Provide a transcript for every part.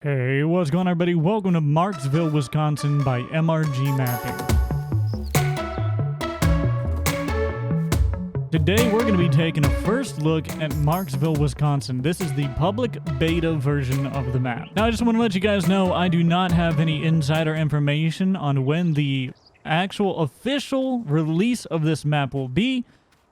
Hey, what's going on, everybody? Welcome to Marxville, Wisconsin by MRG Mapping. Today, we're going to be taking a first look at Marxville, Wisconsin. This is the public beta version of the map. Now, I just want to let you guys know I do not have any insider information on when the actual official release of this map will be,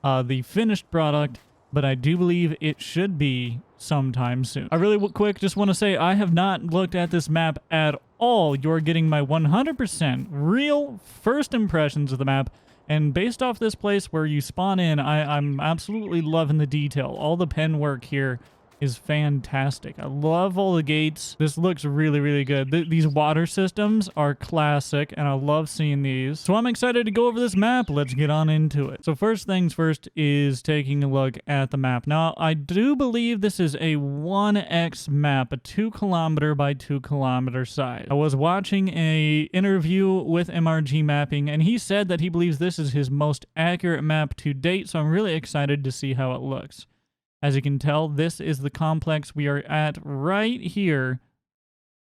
the finished product, but I do believe it should be sometime soon. I really quick just want to say I have not looked at this map at all. You're getting my 100% real first impressions of the map, and based off this place where you spawn in, I'm absolutely loving the detail. All the pen work here is fantastic. I love all the gates. This looks really, really good. These water systems are classic, and I love seeing these. So I'm excited to go over this map. Let's get on into it. So first things first is taking a look at the map. Now, I do believe this is a 1x map, a 2 kilometer by 2 kilometer size. I was watching a interview with MRG Mapping, and he said that he believes this is his most accurate map to date, so I'm really excited to see how it looks. As you can tell, this is the complex we are at right here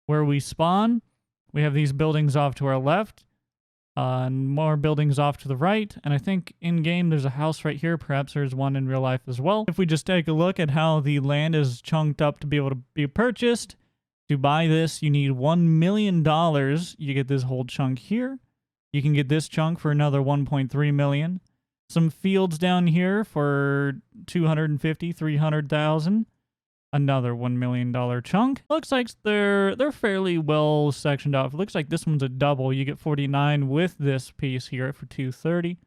where we spawn. We have these buildings off to our left, and more buildings off to the right. And I think in-game there's a house right here. Perhaps there's one in real life as well. If we just take a look at how the land is chunked up to be able to be purchased, to buy this, you need $1 million. You get this whole chunk here. You can get this chunk for another $1.3 million. Some fields down here for $250,000, $300,000. Another $1 million chunk. Looks like they're fairly well sectioned off. It looks like this one's a double. You get 49 with this piece here for $230,000.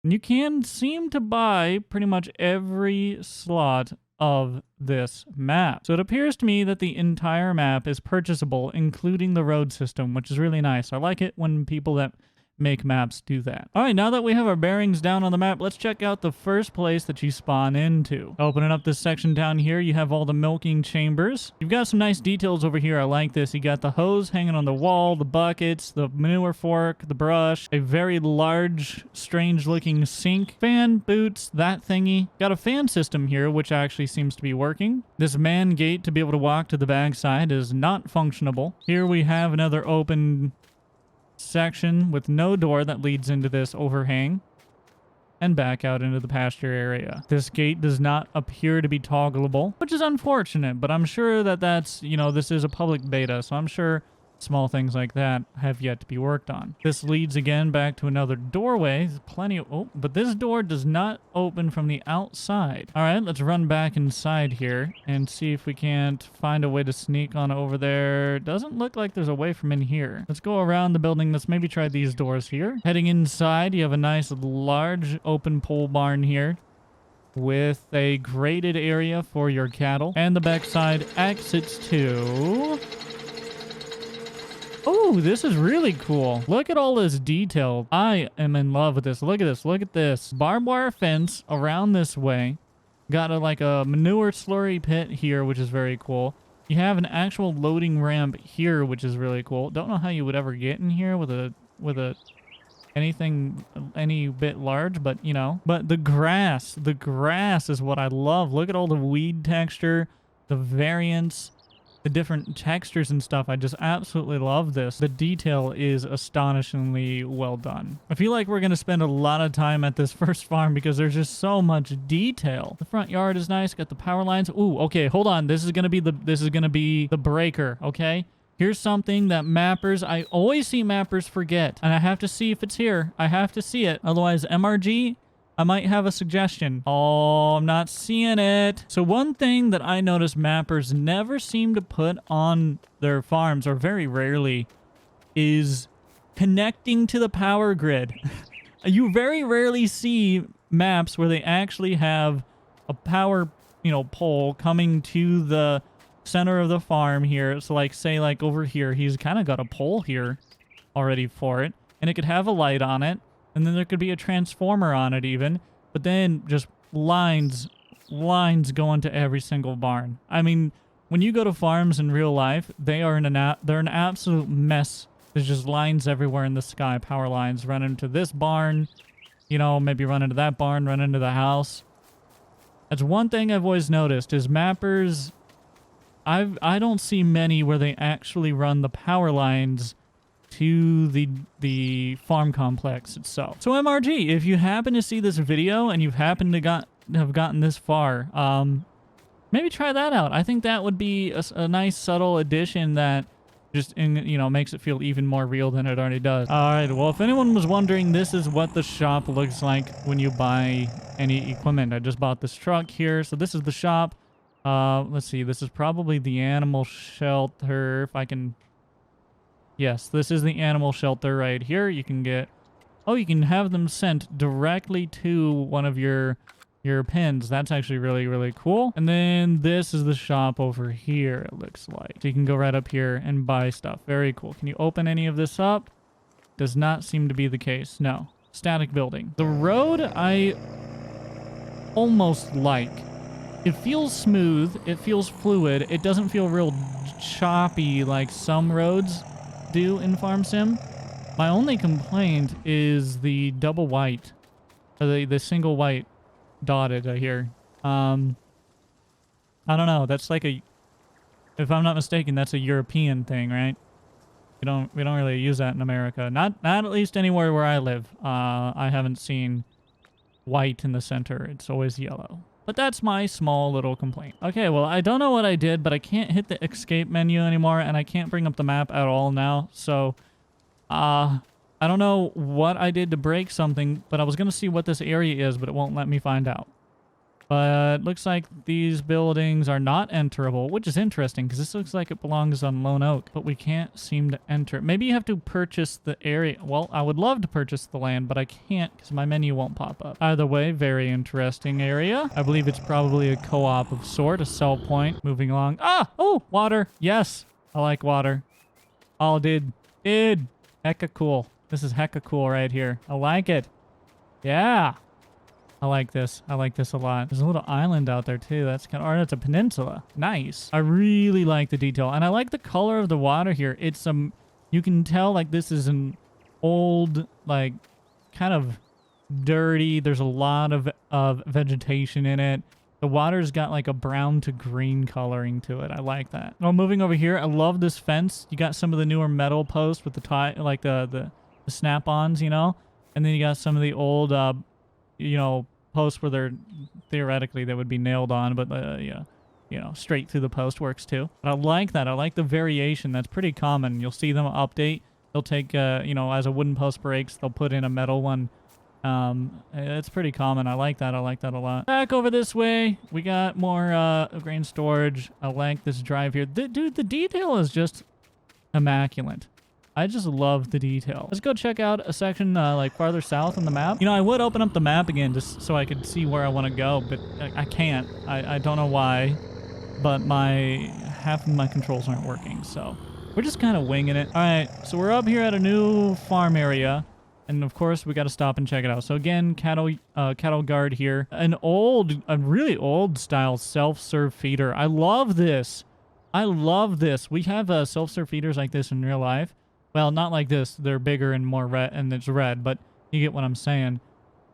And you can seem to buy pretty much every slot of this map. So it appears to me that the entire map is purchasable, including the road system, which is really nice. I like it when people that make maps do that. All right, now that we have our bearings down on the map, let's check out the first place that you spawn into. Opening up this section down here, you have all the milking chambers. You've got some nice details over here. I like this. You got the hose hanging on the wall, the buckets, the manure fork, the brush, a very large, strange-looking sink, fan, boots, that thingy. Got a fan system here, which actually seems to be working. This man gate to be able to walk to the backside is not functionable. Here we have another open section with no door that leads into this overhang and back out into the pasture area. This gate does not appear to be toggleable, which is unfortunate, but I'm sure that that's, this is a public beta, so I'm sure small things like that have yet to be worked on. This leads again back to another doorway. There's plenty of, but this door does not open from the outside. All right, let's run back inside here and see if we can't find a way to sneak on over there. Doesn't look like there's a way from in here. Let's go around the building. Let's maybe try these doors here. Heading inside, you have a nice large open pole barn here with a graded area for your cattle, and the backside exits to... Oh, this is really cool. Look at all this detail. I am in love with this. Look at this. Look at this. Barbed wire fence around this way. Got like a manure slurry pit here, which is very cool. You have an actual loading ramp here, which is really cool. Don't know how you would ever get in here with a anything any bit large, but But the grass is what I love. Look at all the weed texture, the variants, the different textures and stuff. I just absolutely love this. The detail is astonishingly well done. I feel like we're going to spend a lot of time at this first farm because there's just so much detail. The front yard is nice. Got the power lines. Ooh, okay, hold on. This is going to be the breaker, okay? Here's something that mappers, I always see mappers forget, and I have to see if it's here. I have to see it. Otherwise, MRG, I might have a suggestion. Oh, I'm not seeing it. So one thing that I notice mappers never seem to put on their farms, or very rarely, is connecting to the power grid. You very rarely see maps where they actually have a power, pole coming to the center of the farm here. So say over here, he's kind of got a pole here already for it, and it could have a light on it. And then there could be a transformer on it even, but then just lines going to every single barn. I mean, when you go to farms in real life, they're an absolute mess. There's just lines everywhere in the sky, power lines run into this barn, maybe run into that barn, run into the house. That's one thing I've always noticed is mappers, I don't see many where they actually run the power lines to the farm complex itself. So MRG, if you happen to see this video and you've happened to have gotten this far, maybe try that out. I think that would be a nice subtle addition that just makes it feel even more real than it already does. All right, well, if anyone was wondering, this is what the shop looks like when you buy any equipment. I just bought this truck here, so this is the shop. Let's see, this is probably the animal shelter, if I can... Yes, this is the animal shelter right here. You can get... Oh, you can have them sent directly to one of your pins. That's actually really, really cool. And then this is the shop over here, it looks like. So you can go right up here and buy stuff. Very cool. Can you open any of this up? Does not seem to be the case. No. Static building. The road I almost like. It feels smooth. It feels fluid. It doesn't feel real choppy like some roads do in Farm Sim. My only complaint is the double white. Or the single white dotted here. I don't know. That's like if I'm not mistaken, that's a European thing, right? We don't really use that in America. Not at least anywhere where I live. I haven't seen white in the center. It's always yellow. But that's my small little complaint. Okay, well, I don't know what I did, but I can't hit the escape menu anymore, and I can't bring up the map at all now. So, I don't know what I did to break something, but I was going to see what this area is, but it won't let me find out. But looks like these buildings are not enterable, which is interesting because this looks like it belongs on Lone Oak, but we can't seem to enter. Maybe you have to purchase the area. Well, I would love to purchase the land, but I can't because my menu won't pop up. Either way, very interesting area. I believe it's probably a co-op of sort, a sell point. Moving along. Ah! Oh! Water! Yes! I like water. Oh, dude. Hecka cool. This is hecka cool right here. I like it. Yeah! I like this. I like this a lot. There's a little island out there too. That's kind of, or it's a peninsula. Nice. I really like the detail. And I like the color of the water here. It's you can tell like this is an old, like kind of dirty. There's a lot of vegetation in it. The water's got like a brown to green coloring to it. I like that. Oh, moving over here. I love this fence. You got some of the newer metal posts with the tie, like the snap-ons, you know? And then you got some of the old, posts where they're theoretically they would be nailed on, but straight through the post works too. But I like that. I like the variation. That's pretty common. You'll see them update. They'll take as a wooden post breaks, they'll put in a metal one. It's pretty common. I like that. I like that a lot. Back over this way, we got more grain storage. I like this drive here. Dude, the detail is just immaculate. I just love the detail. Let's go check out a section like farther south on the map. I would open up the map again just so I could see where I want to go, but I can't. I don't know why, but half of my controls aren't working, so we're just kind of winging it. All right, so we're up here at a new farm area, and of course we got to stop and check it out. So again, cattle guard here. A really old style self-serve feeder. I love this. I love this. We have self-serve feeders like this in real life. Well, not like this. They're bigger and more red, and it's red, but you get what I'm saying.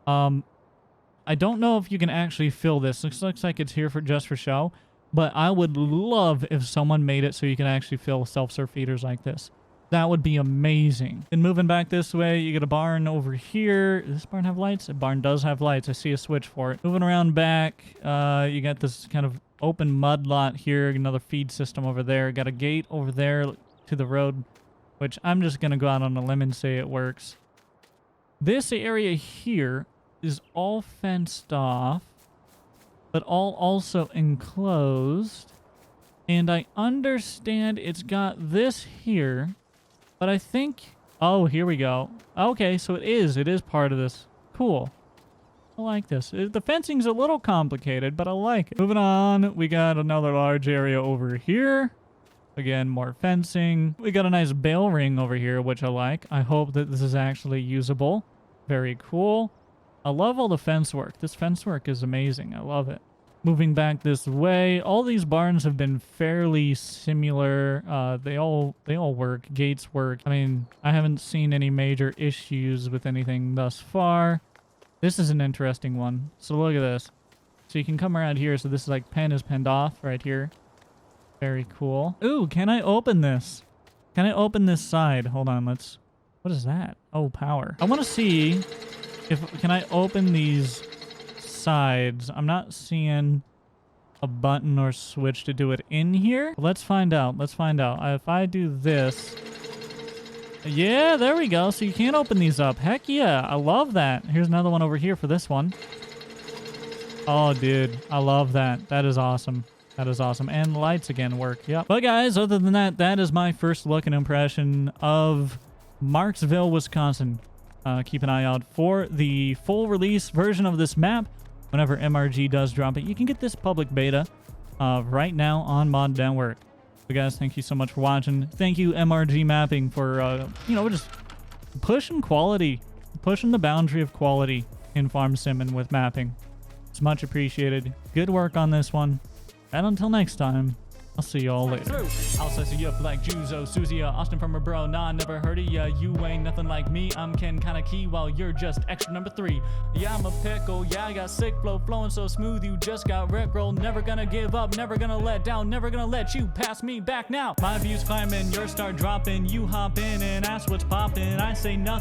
I don't know if you can actually fill this. Looks like it's here just for show, but I would love if someone made it so you can actually fill self-serve feeders like this. That would be amazing. And moving back this way, you get a barn over here. Does this barn have lights? The barn does have lights. I see a switch for it. Moving around back, you got this kind of open mud lot here. Another feed system over there. Got a gate over there to the road, which I'm just going to go out on a limb and say it works. This area here is all fenced off, but all also enclosed. And I understand it's got this here, but I think... Oh, here we go. Okay, so it is part of this. Cool. I like this. The fencing's a little complicated, but I like it. Moving on, we got another large area over here. Again, more fencing. We got a nice bale ring over here, which I like. I hope that this is actually usable. Very cool. I love all the fence work. This fence work is amazing. I love it. Moving back this way, all these barns have been fairly similar. They all work. Gates work. I mean, I haven't seen any major issues with anything thus far. This is an interesting one. So look at this. So you can come around here. So this is like pen is penned off right here. Very cool. Ooh, can I open this? Can I open this side? Hold on, let's... What is that? Oh, power. I want to see if... Can I open these sides? I'm not seeing a button or switch to do it in here. Let's find out. Let's find out. If I do this... Yeah, there we go. So you can't open these up. Heck yeah. I love that. Here's another one over here for this one. Oh, dude. I love that. That is awesome. That is awesome. And the lights again work. Yep. But guys, other than that, that is my first look and impression of Marxville, Wisconsin. Keep an eye out for the full release version of this map. Whenever MRG does drop it, you can get this public beta right now on Mod Network. So guys, thank you so much for watching. Thank you, MRG Mapping, for, you know, just pushing quality, pushing the boundary of quality in Farm Sim and with mapping. It's much appreciated. Good work on this one. And until next time, I'll see you all later. I'll slice you up like Juzo, Susie, Austin from her bro. Nah, never heard of ya. You ain't nothing like me. I'm Ken kinda key while you're just extra number 3. Yeah, I'm a pickle. Yeah, I got sick flow flowing so smooth. You just got rickrolled. Never gonna give up. Never gonna let down. Never gonna let you pass me back now. My views climbing. Yours start dropping. You hop in and ask what's popping. I say nothing.